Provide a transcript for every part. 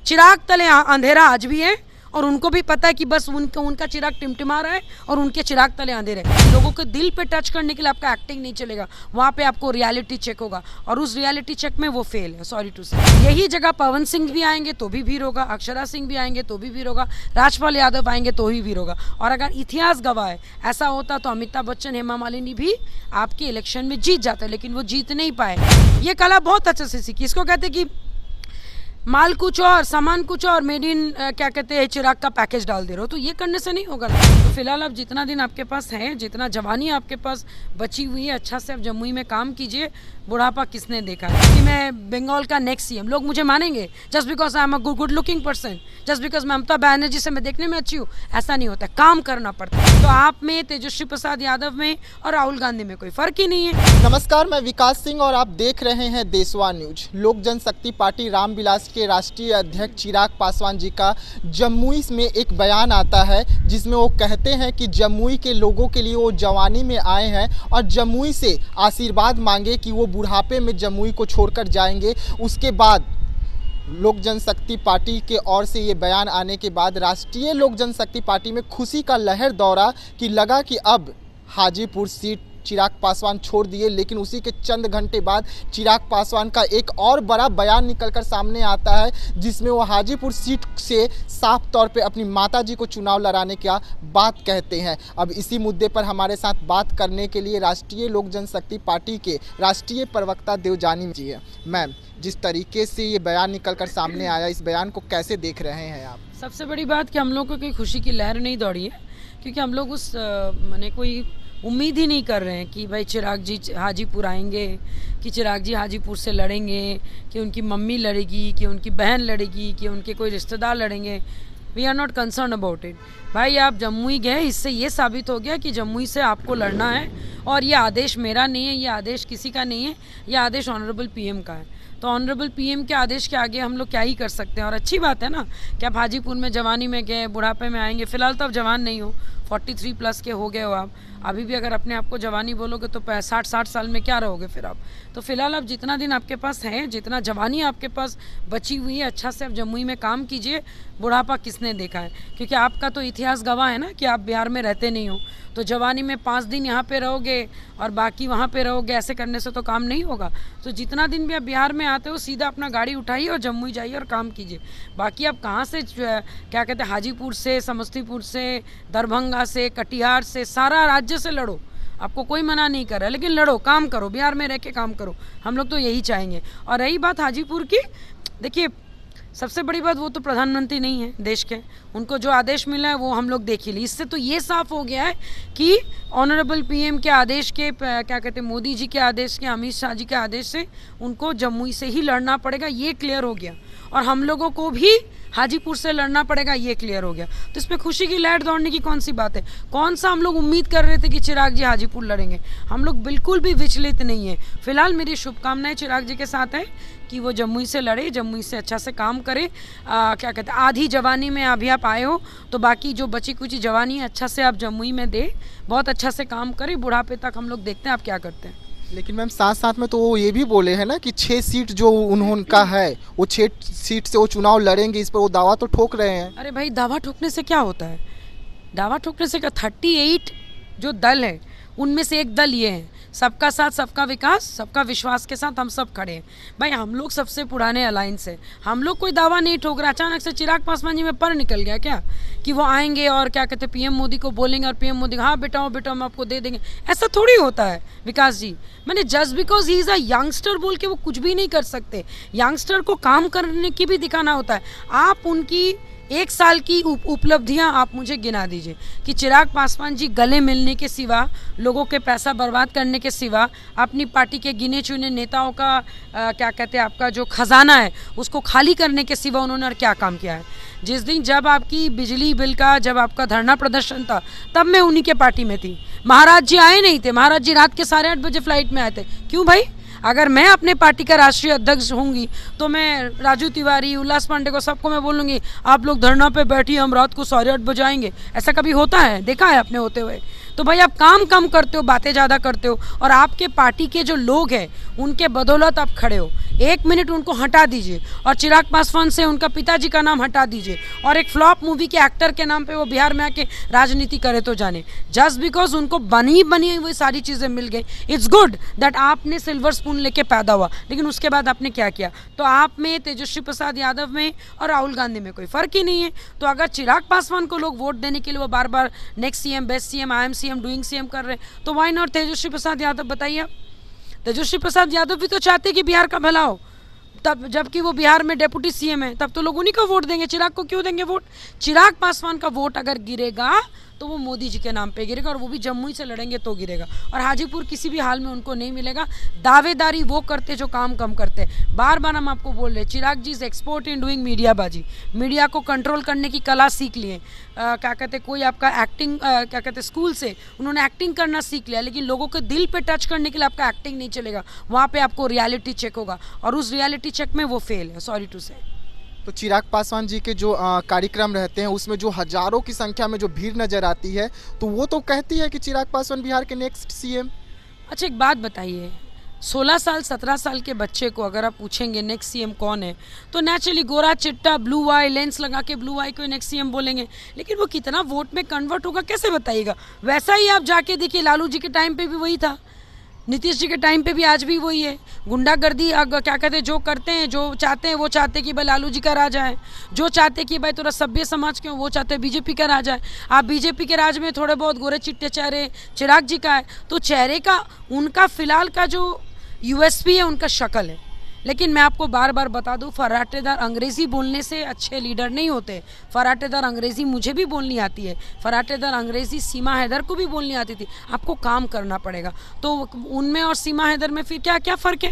चिराग तले अंधेरा आज भी है और उनको भी पता है कि बस उनका चिराग टिमटिमा रहा है और उनके चिराग तले अंधेरे। लोगों के दिल पे टच करने के लिए आपका एक्टिंग नहीं चलेगा, वहाँ पे आपको रियलिटी चेक होगा और उस रियलिटी चेक में वो फेल है, सॉरी टू से। यही जगह पवन सिंह भी आएंगे तो भी भीड़ होगा, अक्षरा सिंह भी आएंगे तो भी भीड़ होगा, राजपाल यादव आएंगे तो ही भीड़ होगा। और अगर इतिहास गवाह है, ऐसा होता तो अमिताभ बच्चन, हेमा मालिनी भी आपके इलेक्शन में जीत जाते, लेकिन वो जीत नहीं पाए। ये कला बहुत अच्छे से सीखी। इसको कहते कि माल कुछ और सामान कुछ और, मेड इन क्या कहते हैं चिराग का पैकेज डाल दे रहे हो, तो ये करने से नहीं होगा। तो फिलहाल अब जितना दिन आपके पास है, जितना जवानी आपके पास बची हुई है, अच्छा से अब जमुई में काम कीजिए। बुढ़ापा किसने देखा है कि मैं बंगाल का नेक्स्ट सीएम, लोग मुझे मानेंगे just because I am a good looking person, just because Mamata Banerjee से मैं देखने में अच्छी हूँ, ऐसा नहीं होता, काम करना पड़ता है। तो आप में, तेजस्वी प्रसाद यादव में और राहुल गांधी में कोई फर्क ही नहीं है। नमस्कार, मैं विकास सिंह और आप देख रहे हैं देशवा न्यूज। लोक जनशक्ति पार्टी रामविलास के राष्ट्रीय अध्यक्ष चिराग पासवान जी का जमुई में एक बयान आता है जिसमें वो कहते हैं कि जमुई के लोगों के लिए वो जवानी में आए हैं और जमुई से आशीर्वाद मांगे कि वो बुढ़ापे में जमुई को छोड़कर जाएंगे। उसके बाद लोक जनशक्ति पार्टी के ओर से ये बयान आने के बाद राष्ट्रीय लोक जनशक्ति पार्टी में खुशी का लहर दौड़ा कि लगा कि अब हाजीपुर सीट चिराग पासवान छोड़ दिए। लेकिन उसी के चंद घंटे बाद चिराग पासवान का एक और बड़ा बयान निकलकर सामने आता है जिसमें वो हाजीपुर सीट से साफ तौर पे अपनी माताजी को चुनाव लड़ाने का बात कहते हैं। अब इसी मुद्दे पर हमारे साथ बात करने के लिए राष्ट्रीय लोक जनशक्ति पार्टी के राष्ट्रीय प्रवक्ता देवजानी जी है। मैम, जिस तरीके से ये बयान निकलकर सामने आया, इस बयान को कैसे देख रहे हैं आप? सबसे बड़ी बात कि हम लोग को कोई खुशी की लहर नहीं दौड़ी है, क्योंकि हम लोग उस मैंने कोई उम्मीद ही नहीं कर रहे हैं कि भाई चिराग जी हाजीपुर आएंगे, कि चिराग जी हाजीपुर से लड़ेंगे, कि उनकी मम्मी लड़ेगी, कि उनकी बहन लड़ेगी, कि उनके कोई रिश्तेदार लड़ेंगे। We are not concern about it. भाई आप जमुई गए, इससे ये साबित हो गया कि जमुई से आपको लड़ना है और ये आदेश मेरा नहीं है, ये आदेश किसी का नहीं है, ये आदेश ऑनरेबल पीएम का है। तो ऑनरेबल पीएम के आदेश के आगे हम लोग क्या ही कर सकते हैं। और अच्छी बात है ना कि आप हाजीपुर में जवानी में गए, बुढ़ापे में आएंगे। फिलहाल तो आप जवान नहीं हो, 43 प्लस के हो गए हो आप। अभी भी अगर अपने आप को जवानी बोलोगे तो 60 साल में क्या रहोगे फिर आप। तो फिलहाल अब जितना दिन आपके पास है, जितना जवानी आपके पास बची हुई है, अच्छा से आप जमुई में काम कीजिए। बुढ़ापा किसने देखा है, क्योंकि आपका तो इतिहास गवाह है ना कि आप बिहार में रहते नहीं हो। तो जवानी में 5 दिन यहाँ पे रहोगे और बाकी वहाँ पे रहोगे, ऐसे करने से तो काम नहीं होगा। तो जितना दिन भी आप बिहार में आते हो, सीधा अपना गाड़ी उठाइए और जमुई जाइए और काम कीजिए। बाकी आप कहाँ से क्या कहते हैं, हाजीपुर से, समस्तीपुर से, दरभंगा से, कटिहार से, सारा राज्य से लड़ो, आपको कोई मना नहीं कर रहा है, लेकिन लड़ो, काम करो, बिहार में रह के काम करो। हम लोग तो यही चाहेंगे। और रही बात हाजीपुर की, देखिए सबसे बड़ी बात, वो तो प्रधानमंत्री नहीं है देश के, उनको जो आदेश मिला है वो हम लोग देख ही ली। इससे तो ये साफ हो गया है कि ऑनरेबल पीएम के आदेश के, क्या कहते हैं, मोदी जी के आदेश के, अमित शाह जी के आदेश से उनको जमुई से ही लड़ना पड़ेगा, ये क्लियर हो गया। और हम लोगों को भी हाजीपुर से लड़ना पड़ेगा, ये क्लियर हो गया। तो इसमें खुशी की लहर दौड़ने की कौन सी बात है। कौन सा हम लोग उम्मीद कर रहे थे कि चिराग जी हाजीपुर लड़ेंगे, हम लोग बिल्कुल भी विचलित नहीं है। फिलहाल मेरी शुभकामनाएं चिराग जी के साथ है कि वो जमुई से लड़े, जमुई से अच्छा से काम करे। क्या कहते हैं, आधी जवानी में अभी आप आए हो, तो बाकी जो बची कुछ जवानी है अच्छा से आप जमुई में दे, बहुत अच्छा से काम करे। बुढ़ापे तक हम लोग देखते हैं आप क्या करते हैं। लेकिन मैम साथ साथ में तो वो ये भी बोले हैं ना कि 6 सीट जो उन्होंने है, वो 6 सीट से वो चुनाव लड़ेंगे, इस पर वो दावा तो ठोक रहे हैं। अरे भाई, दावा ठोकने से क्या होता है, दावा ठोकने से क्या। 38 जो दल है उनमें से एक दल ये है, सबका साथ सबका विकास, सबका विश्वास के साथ हम सब खड़े हैं। भाई हम लोग सबसे पुराने अलायंस है, हम लोग कोई दावा नहीं ठोक रहा। अचानक से चिराग पासवान जी में पर निकल गया क्या कि वो आएंगे और क्या कहते हैं पीएम मोदी को बोलेंगे और पीएम मोदी हाँ बेटा हम आपको दे देंगे, ऐसा थोड़ी होता है विकास जी। मैंने just because he is a youngster बोल के वो कुछ भी नहीं कर सकते। यंगस्टर को काम करने की भी दिखाना होता है। आप उनकी 1 साल की उपलब्धियां आप मुझे गिना दीजिए कि चिराग पासवान जी गले मिलने के सिवा, लोगों के पैसा बर्बाद करने के सिवा, अपनी पार्टी के गिने चुने नेताओं का क्या कहते हैं, आपका जो खजाना है उसको खाली करने के सिवा उन्होंने और क्या काम किया है। जिस दिन जब आपकी बिजली बिल का, जब आपका धरना प्रदर्शन था, तब मैं उन्हीं के पार्टी में थी। महाराज जी आए नहीं थे, महाराज जी रात के 8:30 बजे फ्लाइट में आए थे। क्यों भाई, अगर मैं अपने पार्टी का राष्ट्रीय अध्यक्ष होंगी तो मैं राजू तिवारी, उल्लास पांडे को, सबको मैं बोलूँगी आप लोग धरना पे बैठिए, हम रात को 8:30 बजे आएंगे। ऐसा कभी होता है, देखा है आपने होते हुए। तो भाई आप काम कम करते हो, बातें ज़्यादा करते हो, और आपके पार्टी के जो लोग हैं उनके बदौलत आप खड़े हो। 1 मिनट उनको हटा दीजिए और चिराग पासवान से उनका पिताजी का नाम हटा दीजिए और एक फ्लॉप मूवी के एक्टर के नाम पे वो बिहार में आके राजनीति करे तो जाने, जस्ट बिकॉज उनको बनी बनी हुई सारी चीज़ें मिल गई। इट्स गुड दैट आपने सिल्वर स्पून लेके पैदा हुआ, लेकिन उसके बाद आपने क्या किया? तो आप में, तेजस्वी प्रसाद यादव में और राहुल गांधी में कोई फ़र्क ही नहीं है। तो अगर चिराग पासवान को लोग वोट देने के लिए वो बार बार next CM, best CM, I am CM, doing CM कर रहे हैं, तो व्हाई नॉट तेजस्वी प्रसाद यादव? बताइए आप। तेजस्वी प्रसाद यादव भी तो चाहते कि बिहार का भला हो, तब जबकि वो बिहार में डेप्यूटी सीएम है, तब तो लोग उन्हीं को वोट देंगे। चिराग को क्यों देंगे वोट? चिराग पासवान का वोट अगर गिरेगा तो वो मोदी जी के नाम पे गिरेगा, और वो भी जम्मू से लड़ेंगे तो गिरेगा, और हाजीपुर किसी भी हाल में उनको नहीं मिलेगा। दावेदारी वो करते जो काम कम करते। बार बार हम आपको बोल रहे, Chirag ji is expert in doing media बाजी, मीडिया को कंट्रोल करने की कला सीख लिए। क्या कहते, कोई आपका एक्टिंग क्या कहते स्कूल से उन्होंने एक्टिंग करना सीख लिया, लेकिन लोगों के दिल पे टच करने के लिए आपका एक्टिंग नहीं चलेगा, वहाँ पे आपको रियलिटी चेक होगा, और उस रियलिटी चेक में वो फेल है, सॉरी टू से। तो चिराग पासवान जी के जो कार्यक्रम रहते हैं उसमें जो हजारों की संख्या में जो भीड़ नजर आती है, तो वो तो कहती है कि चिराग पासवान बिहार के नेक्स्ट सीएम। अच्छा एक बात बताइए, 16 साल 17 साल के बच्चे को अगर आप पूछेंगे नेक्स्ट सीएम कौन है, तो नेचुरली गोरा चिट्टा ब्लू आई लेंस लगा के ब्लू आई को नेक्स्ट सीएम बोलेंगे, लेकिन वो कितना वोट में कन्वर्ट होगा कैसे बताइएगा? वैसा ही आप जाके देखिए, लालू जी के टाइम पे भी वही था, नीतीश जी के टाइम पे भी आज भी वही है। गुंडागर्दी क्या कहते हैं, जो करते हैं, जो चाहते हैं, वो चाहते कि भाई लालू जी का राज आए, जो चाहते कि भाई थोड़ा सभ्य समाज के हो, वो चाहते हैं बीजेपी का राज आए। आप बीजेपी के राज में थोड़े बहुत गोरे चिट्टे चेहरे चिराग जी का है, तो चेहरे का उनका फिलहाल का जो यूएसपी है उनका शक्ल है। लेकिन मैं आपको बार बार बता दूं, फराटेदार अंग्रेज़ी बोलने से अच्छे लीडर नहीं होते। फराटेदार अंग्रेज़ी मुझे भी बोलनी आती है, फराटेदार अंग्रेज़ी सीमा हैदर को भी बोलनी आती थी। आपको काम करना पड़ेगा। तो उनमें और सीमा हैदर में फिर क्या क्या फ़र्क है?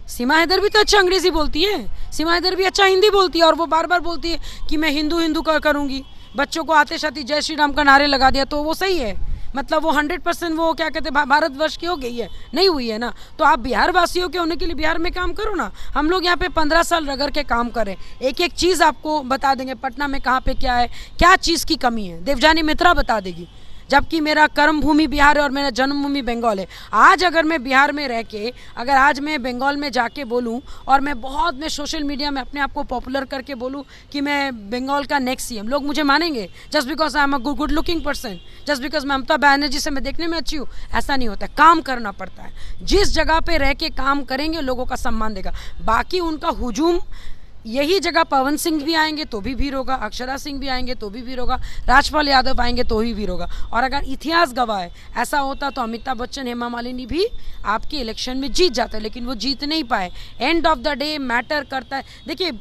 सीमा हैदर भी तो अच्छा अंग्रेज़ी बोलती है, सीमा हैदर भी अच्छा हिंदी बोलती है, और वो बार बार बोलती है कि मैं हिंदू हिंदू करूँगी। बच्चों को आते साथ ही जय श्री राम का नारे लगा दिया, तो वो सही है? मतलब वो 100% वो क्या कहते हैं भारतवर्ष की हो गई है? नहीं हुई है ना। तो आप बिहार वासियों के होने के लिए बिहार में काम करो ना। हम लोग यहाँ पे 15 साल रगड़ के काम करें, एक एक चीज़ आपको बता देंगे, पटना में कहाँ पे क्या है, क्या चीज़ की कमी है, देवजानी मित्रा बता देगी, जबकि मेरा कर्म भूमि बिहार है और मेरा जन्मभूमि बंगाल है। आज अगर मैं बिहार में रह के, अगर आज मैं बंगाल में जाके बोलूं और मैं सोशल मीडिया में अपने आप को पॉपुलर करके बोलूं कि मैं बंगाल का नेक्स्ट सीएम, लोग मुझे मानेंगे just because I am a good looking person, just because मैं ममता बनर्जी से मैं देखने में अच्छी हूँ? ऐसा नहीं होता, काम करना पड़ता है। जिस जगह पे रह के काम करेंगे लोगों का सम्मान देगा। बाकी उनका हुजूम, यही जगह पवन सिंह भी आएंगे तो भी भीड़ होगा, अक्षरा सिंह भी आएंगे तो भी भीड़ होगा, राजपाल यादव आएंगे तो ही भीड़ होगा। और अगर इतिहास गवाह है, ऐसा होता तो अमिताभ बच्चन, हेमा मालिनी भी आपके इलेक्शन में जीत जाते, लेकिन वो जीत नहीं पाए। End of the day matter करता है। देखिए,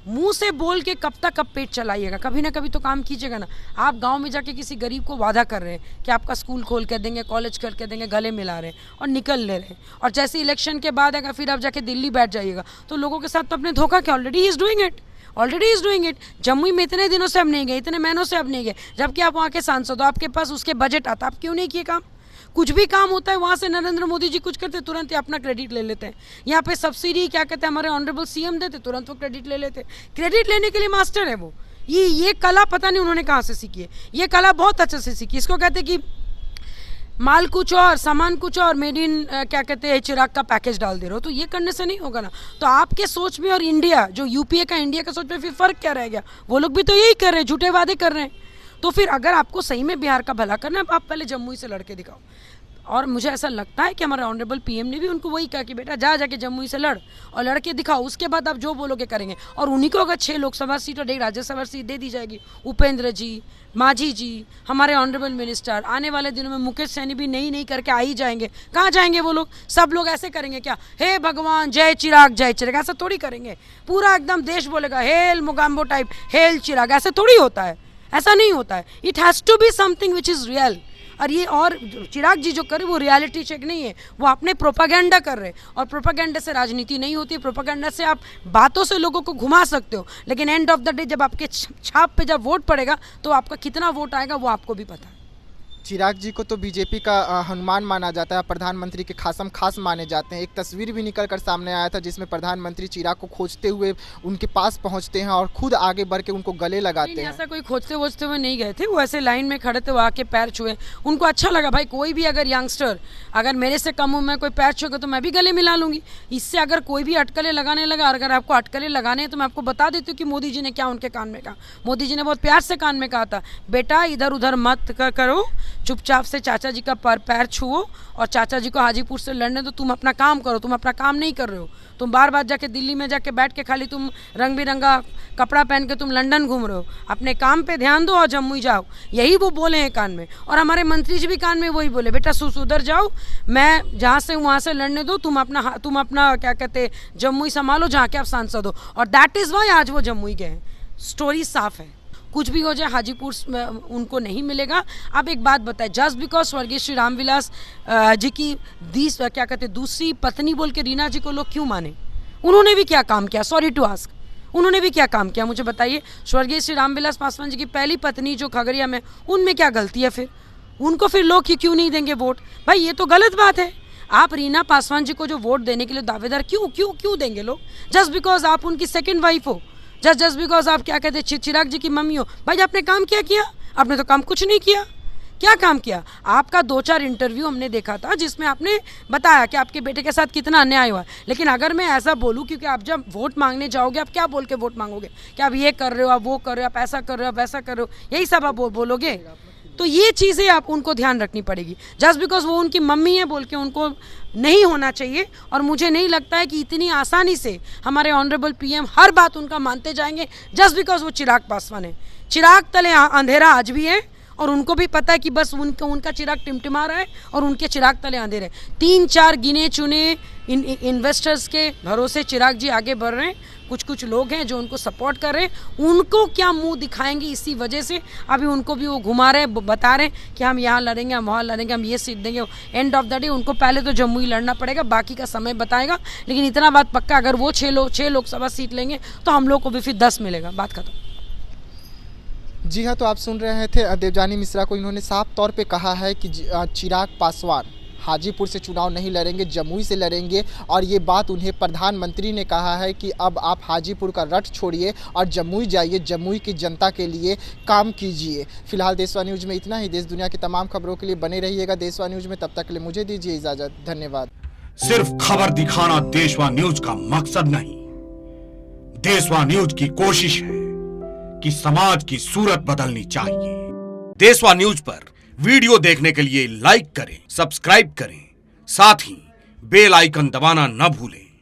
मुंह से बोल के कब तक कब पेट चलाइएगा, कभी ना कभी तो काम कीजिएगा ना। आप गांव में जाके किसी गरीब को वादा कर रहे हैं कि आपका स्कूल खोल कर देंगे, कॉलेज करके देंगे, गले मिला रहे हैं और निकल ले रहे हैं, और जैसे इलेक्शन के बाद अगर फिर आप जाके दिल्ली बैठ जाइएगा तो लोगों के साथ तो अपने धोखा क्या, already he is doing it. Jammu में इतने दिनों से अब नहीं गए, इतने महीनों से अब नहीं गए, जबकि आप वहाँ के सांसद हो, आपके पास उसके बजट आता, आप क्यों नहीं किए काम? कुछ भी काम होता है वहाँ से नरेंद्र मोदी जी कुछ करते तुरंत ही अपना क्रेडिट ले लेते हैं। यहाँ पे सब्सिडी क्या कहते हैं हमारे ऑनरेबल सीएम देते, तुरंत वो क्रेडिट ले लेते हैं। क्रेडिट लेने के लिए मास्टर है वो। ये कला पता नहीं उन्होंने कहाँ से सीखी है। ये कला बहुत अच्छे से सीखी। इसको कहते हैं कि माल कुछ और सामान कुछ और, मेड इन क्या कहते हैं चिराग का पैकेज डाल दे रहे हो, तो ये करने से नहीं होगा ना। तो आपके सोच में और इंडिया जो यूपीए का, इंडिया का सोच में फिर फ़र्क क्या रह गया? वो लोग भी तो यही कर रहे हैं, झूठे वादे कर रहे हैं। तो फिर अगर आपको सही में बिहार का भला करना है, आप पहले जम्मू से लड़के दिखाओ। और मुझे ऐसा लगता है कि हमारे ऑनरेबल पीएम ने भी उनको वही कहा कि बेटा जाके जम्मू से लड़ और लड़के दिखाओ, उसके बाद आप जो बोलोगे करेंगे। और उन्हीं को अगर 6 लोकसभा सीट और 1 राज्यसभा सीट दे दी जाएगी, उपेंद्र जी, मांझी जी, हमारे ऑनरेबल मिनिस्टर, आने वाले दिनों में मुकेश सैनी भी नई करके आ ही जाएंगे। कहाँ जाएंगे वो लोग? सब लोग ऐसे करेंगे क्या, हे भगवान जय चिराग, ऐसा थोड़ी करेंगे। पूरा एकदम देश बोलेगा hail Mogambo type, hail Chirag, ऐसे थोड़ी होता है, ऐसा नहीं होता है। It has to be something which is real. और ये और चिराग जी जो करे वो रियलिटी चेक नहीं है, वो अपने प्रोपागेंडा कर रहे हैं। और प्रोपागेंडा से राजनीति नहीं होती। प्रोपागेंडा से आप बातों से लोगों को घुमा सकते हो, लेकिन एंड ऑफ द डे जब आपके छाप पे जब वोट पड़ेगा तो आपका कितना वोट आएगा वो आपको भी पता है। चिराग जी को तो बीजेपी का हनुमान माना जाता है, प्रधानमंत्री के खासम खास माने जाते हैं। एक तस्वीर भी निकल कर सामने आया था जिसमें प्रधानमंत्री चिराग को खोजते हुए उनके पास पहुंचते हैं और खुद आगे बढ़ के उनको गले लगाते हैं। ऐसा कोई खोजते वोजते हुए नहीं गए थे, वो ऐसे लाइन में खड़े थे, वो आके पैर छुए, उनको अच्छा लगा। भाई कोई भी अगर यंगस्टर अगर मेरे से कम उम्र में कोई पैर छुएगा तो मैं भी गले मिला लूंगी। इससे अगर कोई भी अटकलें लगाने लगा, अगर आपको अटकलें लगाने हैं तो मैं आपको बता देती हूँ कि मोदी जी ने क्या उनके कान में कहा। मोदी जी ने बहुत प्यार से कान में कहा था, बेटा इधर उधर मत करो, चुपचाप से चाचा जी का पैर छुओ और चाचा जी को हाजीपुर से लड़ने दो, तुम अपना काम करो। तुम अपना काम नहीं कर रहे हो, तुम बार बार जाके दिल्ली में जाके बैठ के खाली तुम रंग बिरंगा कपड़ा पहन के तुम लंदन घूम रहे हो। अपने काम पे ध्यान दो और जम्मू जाओ, यही वो बोले हैं कान में। और हमारे मंत्री जी भी कान में वही बोले, बेटा सुधर जाओ, मैं जहाँ से वहाँ से लड़ने दो, तुम अपना क्या कहते जम्मू संभालो जहाँ के आप सांसद हो। और दैट इज़ वाई आज वो जम्मू गए हैं। स्टोरी साफ है, कुछ भी हो जाए हाजीपुर उनको नहीं मिलेगा। अब एक बात बताएं, जस्ट बिकॉज स्वर्गीय श्री रामविलास जी की दूसरी पत्नी बोल के रीना जी को लोग क्यों माने? उन्होंने भी क्या काम किया? सॉरी टू आस्क, उन्होंने भी क्या काम किया मुझे बताइए? स्वर्गीय श्री रामविलास पासवान जी की पहली पत्नी जो खगड़िया में, उनमें क्या गलती है? फिर उनको फिर लोग क्यों नहीं देंगे वोट? भाई ये तो गलत बात है। आप रीना पासवान जी को जो वोट देने के लिए दावेदार क्यों देंगे लोग? जस्ट बिकॉज आप उनकी सेकेंड वाइफ हो, जस्ट बिकॉज आप क्या कहते हैं चिराग जी की मम्मी हो। भाई आपने काम क्या किया? आपने तो काम कुछ नहीं किया। क्या काम किया? आपका 2-4 इंटरव्यू हमने देखा था जिसमें आपने बताया कि आपके बेटे के साथ कितना अन्याय हुआ। लेकिन अगर मैं ऐसा बोलूं, क्योंकि आप जब वोट मांगने जाओगे आप क्या बोल के वोट मांगोगे कि आप ये कर रहे हो, आप वो कर रहे हो, आप ऐसा कर रहे हो, आप वैसा कर रहे हो, यही सब आप बोलोगे। तो ये चीज़ें आप उनको ध्यान रखनी पड़ेगी। जस्ट बिकॉज वो उनकी मम्मी है बोल के उनको नहीं होना चाहिए। और मुझे नहीं लगता है कि इतनी आसानी से हमारे ऑनरेबल पीएम हर बात उनका मानते जाएंगे जस्ट बिकॉज वो चिराग पासवान है। चिराग तले अंधेरा आज भी है और उनको भी पता है कि बस उनका चिराग टिमटिमा रहा है और उनके चिराग तले अंधेरे। 3-4 गिने चुने इन्वेस्टर्स के भरोसे चिराग जी आगे बढ़ रहे हैं। कुछ लोग हैं जो उनको सपोर्ट कर रहे हैं, उनको क्या मुंह दिखाएंगे? इसी वजह से अभी उनको भी वो घुमा रहे हैं, बता रहे हैं कि हम यहाँ लड़ेंगे, हम वहाँ लड़ेंगे, हम ये सीट देंगे। एंड ऑफ द डे उनको पहले तो जम्मू ही लड़ना पड़ेगा, बाकी का समय बताएगा। लेकिन इतना बात पक्का, अगर वो 6 लोकसभा सीट लेंगे तो हम लोग को भी फिर 10 मिलेगा। बात खत्म। जी हाँ, तो आप सुन रहे थे देवजानी मिश्रा को। इन्होंने साफ तौर पे कहा है कि चिराग पासवान हाजीपुर से चुनाव नहीं लड़ेंगे, जमुई से लड़ेंगे। और ये बात उन्हें प्रधानमंत्री ने कहा है कि अब आप हाजीपुर का रट छोड़िए और जमुई जाइए, जमुई की जनता के लिए काम कीजिए। फिलहाल देशवा न्यूज़ में इतना ही। देश दुनिया की तमाम खबरों के लिए बने रहिएगा देशवा न्यूज़ में। तब तक के लिए मुझे दीजिए इजाज़त। धन्यवाद। सिर्फ खबर दिखाना देशवा न्यूज़ का मकसद नहीं, देशवा न्यूज़ की कोशिश है कि समाज की सूरत बदलनी चाहिए। देशवा न्यूज़ पर वीडियो देखने के लिए लाइक करें, सब्सक्राइब करें, साथ ही बेल आइकन दबाना न भूलें।